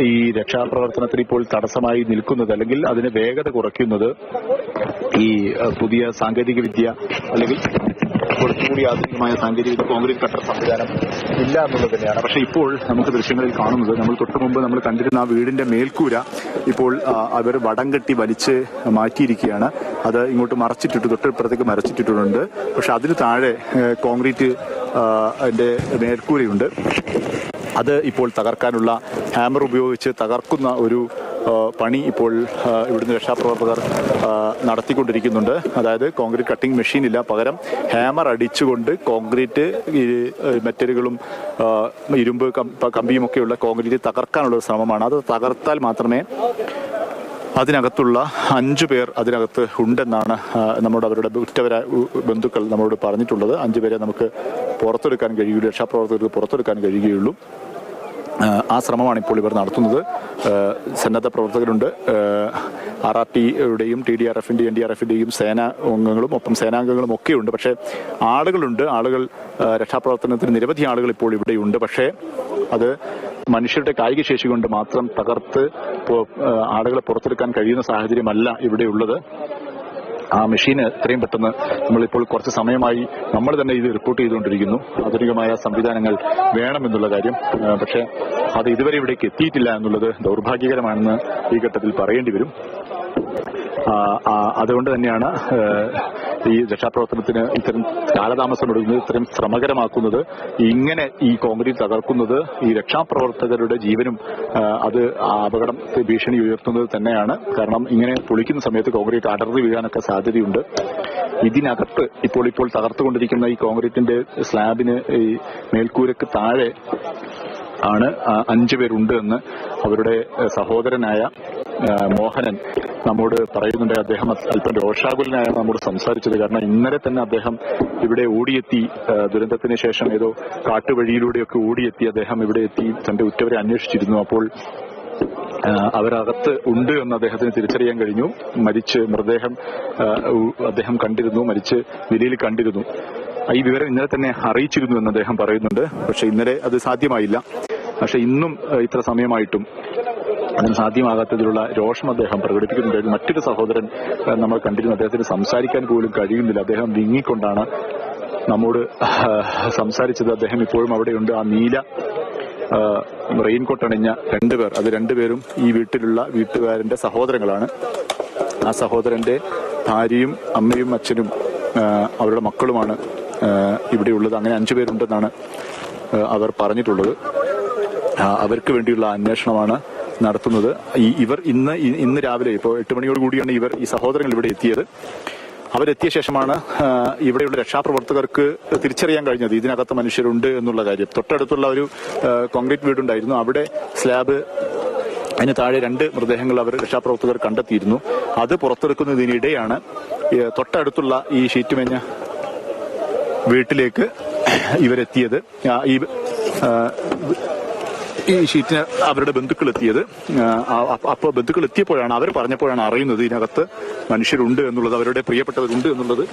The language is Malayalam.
ഈ രക്ഷാപ്രവർത്തനത്തിന് ഇപ്പോൾ തടസ്സമായി നിൽക്കുന്നത് അല്ലെങ്കിൽ അതിന് വേഗത കുറയ്ക്കുന്നത് ഈ പുതിയ സാങ്കേതിക വിദ്യ അല്ലെങ്കിൽ കുറച്ചുകൂടി ആധുനികമായ സാങ്കേതിക കോൺക്രീറ്റ് കട്ടർ സംവിധാനം ഇല്ല എന്നുള്ളത് തന്നെയാണ്. പക്ഷെ ഇപ്പോൾ നമുക്ക് ദൃശ്യങ്ങളിൽ കാണുന്നത്, നമ്മൾ തൊട്ടു മുമ്പ് നമ്മൾ കണ്ടിരുന്ന ആ വീടിന്റെ മേൽക്കൂര ഇപ്പോൾ അവർ വടം കെട്ടി വലിച്ച് മാറ്റിയിരിക്കുകയാണ്. അത് ഇങ്ങോട്ട് മറച്ചിട്ടിട്ട് തൊട്ടിപ്പുറത്തേക്ക് മറച്ചിട്ടിട്ടുണ്ട്. പക്ഷെ അതിന് താഴെ കോൺക്രീറ്റ് അതിന്റെ മേൽക്കൂരയുണ്ട്. അത് ഇപ്പോൾ തകർക്കാനുള്ള ഹാമർ ഉപയോഗിച്ച് തകർക്കുന്ന ഒരു പണി ഇപ്പോൾ ഇവിടുന്ന് രക്ഷാപ്രവർത്തകർ നടത്തിക്കൊണ്ടിരിക്കുന്നുണ്ട്. അതായത് കോൺക്രീറ്റ് കട്ടിംഗ് മെഷീൻ ഇല്ല, പകരം ഹാമർ അടിച്ചുകൊണ്ട് കോൺക്രീറ്റ് മെറ്റലുകളും ഇരുമ്പ് കമ്പിയുമൊക്കെയുള്ള കോൺക്രീറ്റ് തകർക്കാനുള്ള ശ്രമമാണ്. അത് തകർത്താൽ മാത്രമേ അതിനകത്തുള്ള 5 പേർ അതിനകത്ത് ഉണ്ടെന്നാണ് അവരുടെ ബന്ധുക്കൾ നമ്മളോട് പറഞ്ഞിട്ടുള്ളത്. 5 പേരെ നമുക്ക് പുറത്തെടുക്കാൻ കഴിയുള്ളൂ, രക്ഷാപ്രവർത്തകർക്ക് പുറത്തെടുക്കാൻ കഴിയുകയുള്ളൂ. ആ ശ്രമമാണ് ഇപ്പോൾ ഇവർ നടത്തുന്നത്. സന്നദ്ധ പ്രവർത്തകരുണ്ട്, RRTയുടെയും TDRFന്റെയും NDRFന്റെയും സേനാ അംഗങ്ങളും ഒപ്പം സേനാംഗങ്ങളും ഒക്കെയുണ്ട്. പക്ഷേ ആളുകളുണ്ട്, രക്ഷാപ്രവർത്തനത്തിന് നിരവധി ആളുകൾ ഇപ്പോൾ ഇവിടെയുണ്ട്. പക്ഷേ അത് മനുഷ്യരുടെ കായിക ശേഷി കൊണ്ട് മാത്രം തകർത്ത് ആളുകളെ പുറത്തെടുക്കാൻ കഴിയുന്ന സാഹചര്യമല്ല ഇവിടെയുള്ളത്. ആ മെഷീന് എത്രയും പെട്ടെന്ന്, നമ്മളിപ്പോൾ കുറച്ച് സമയമായി നമ്മൾ തന്നെ ഇത് റിപ്പോർട്ട് ചെയ്തുകൊണ്ടിരിക്കുന്നു, ആധുനികമായ സംവിധാനങ്ങൾ വേണമെന്നുള്ള കാര്യം. പക്ഷെ അത് ഇതുവരെ ഇവിടേക്ക് എത്തിയിട്ടില്ല എന്നുള്ളത് ദൗർഭാഗ്യകരമാണെന്ന് ഈ ഘട്ടത്തിൽ പറയേണ്ടി വരും. അതുകൊണ്ട് തന്നെയാണ് ഈ രക്ഷാപ്രവർത്തനത്തിന് ഇത്തരം കാലതാമസം എടുക്കുന്നത്, ഇത്തരം ശ്രമകരമാക്കുന്നത്. ഇങ്ങനെ ഈ കോൺക്രീറ്റ് തകർക്കുന്നത് ഈ രക്ഷാപ്രവർത്തകരുടെ ജീവനും അത് അപകടം ഭീഷണി ഉയർത്തുന്നത് തന്നെയാണ്. കാരണം ഇങ്ങനെ പൊളിക്കുന്ന സമയത്ത് കോൺക്രീറ്റ് അടർന്നു വീഴാനൊക്കെ സാധ്യതയുണ്ട്. ഇതിനകത്ത് ഇപ്പോൾ തകർത്തുകൊണ്ടിരിക്കുന്ന ഈ കോൺക്രീറ്റിന്റെ സ്ലാബിന് ഈ മേൽക്കൂരക്ക് താഴെ ആണ് 5 പേരുണ്ട് എന്ന് അവരുടെ സഹോദരനായ മോഹനൻ നമ്മോട് പറയുന്നുണ്ട്. അദ്ദേഹം അല്പം രോഷാകുലനായാണ് നമ്മോട് സംസാരിച്ചത്. കാരണം ഇന്നലെ തന്നെ അദ്ദേഹം ഇവിടെ ഓടിയെത്തി, ദുരന്തത്തിന് ശേഷം ഏതോ കാട്ടുവഴിയിലൂടെയൊക്കെ ഓടിയെത്തി അദ്ദേഹം ഇവിടെ എത്തി തന്റെ ഉറ്റവരെ അന്വേഷിച്ചിരുന്നു. അപ്പോൾ അവരകത്ത് ഉണ്ട് എന്ന് അദ്ദേഹത്തിന് തിരിച്ചറിയാൻ കഴിഞ്ഞു. മൃതദേഹം അദ്ദേഹം കണ്ടിരുന്നു, മരിച്ച് നിലയിൽ കണ്ടിരുന്നു. ഈ വിവരം ഇന്നലെ തന്നെ അറിയിച്ചിരുന്നു എന്ന് അദ്ദേഹം പറയുന്നുണ്ട്. പക്ഷെ ഇന്നലെ അത് സാധ്യമായില്ല. പക്ഷെ ഇന്നും ഇത്ര സമയമായിട്ടും അതിന് സാധ്യമാകാത്തതിലുള്ള രോഷം അദ്ദേഹം പ്രകടിപ്പിക്കുന്നുണ്ടായിരുന്നു. മറ്റൊരു സഹോദരൻ നമ്മൾ കണ്ടിരുന്നു, അദ്ദേഹത്തിന് സംസാരിക്കാൻ പോലും കഴിയുന്നില്ല. അദ്ദേഹം വിങ്ങിക്കൊണ്ടാണ് നമ്മോട് സംസാരിച്ചത്. അദ്ദേഹം ഇപ്പോഴും അവിടെയുണ്ട്. ആ നീല റെയിൻകോട്ട് അണിഞ്ഞ 2 പേർ, അത് 2 പേരും ഈ വീട്ടുകാരന്റെ സഹോദരങ്ങളാണ്. ആ സഹോദരന്റെ ഭാര്യയും അമ്മയും അച്ഛനും അവരുടെ മക്കളുമാണ് ഇവിടെയുള്ളത്. അങ്ങനെ 5 പേരുണ്ടെന്നാണ് അവർ പറഞ്ഞിട്ടുള്ളത്. അവർക്ക് വേണ്ടിയുള്ള അന്വേഷണമാണ് നടത്തുന്നത്. ഇവർ ഇന്ന് രാവിലെ ഇപ്പോൾ 8 മണിയോട് കൂടിയാണ് ഈ സഹോദരങ്ങൾ ഇവിടെ എത്തിയത്. അവരെത്തിയ ശേഷമാണ് ഇവിടെയുള്ള രക്ഷാപ്രവർത്തകർക്ക് തിരിച്ചറിയാൻ കഴിഞ്ഞത് ഇതിനകത്ത് മനുഷ്യരുണ്ട് എന്നുള്ള കാര്യം. തൊട്ടടുത്തുള്ള ഒരു കോൺക്രീറ്റ് വീടുണ്ടായിരുന്നു, അവിടെ സ്ലാബ്, അതിന് താഴെ 2 മൃതദേഹങ്ങൾ രക്ഷാപ്രവർത്തകർ കണ്ടെത്തിയിരുന്നു. അത് പുറത്തെടുക്കുന്നതിനിടെയാണ് തൊട്ടടുത്തുള്ള ഈ ഷീറ്റുമേഞ്ഞ വീട്ടിലേക്ക് ഇവരെത്തിയത്. ഈ ഷീറ്റിന് അവരുടെ ബന്ധുക്കൾ എത്തിയത്. അപ്പോൾ ബന്ധുക്കൾ എത്തിയപ്പോഴാണ്, അവർ പറഞ്ഞപ്പോഴാണ് അറിയുന്നത് ഇതിനകത്ത് മനുഷ്യരുണ്ട് എന്നുള്ളത്, അവരുടെ പ്രിയപ്പെട്ടവരുണ്ട് എന്നുള്ളത്.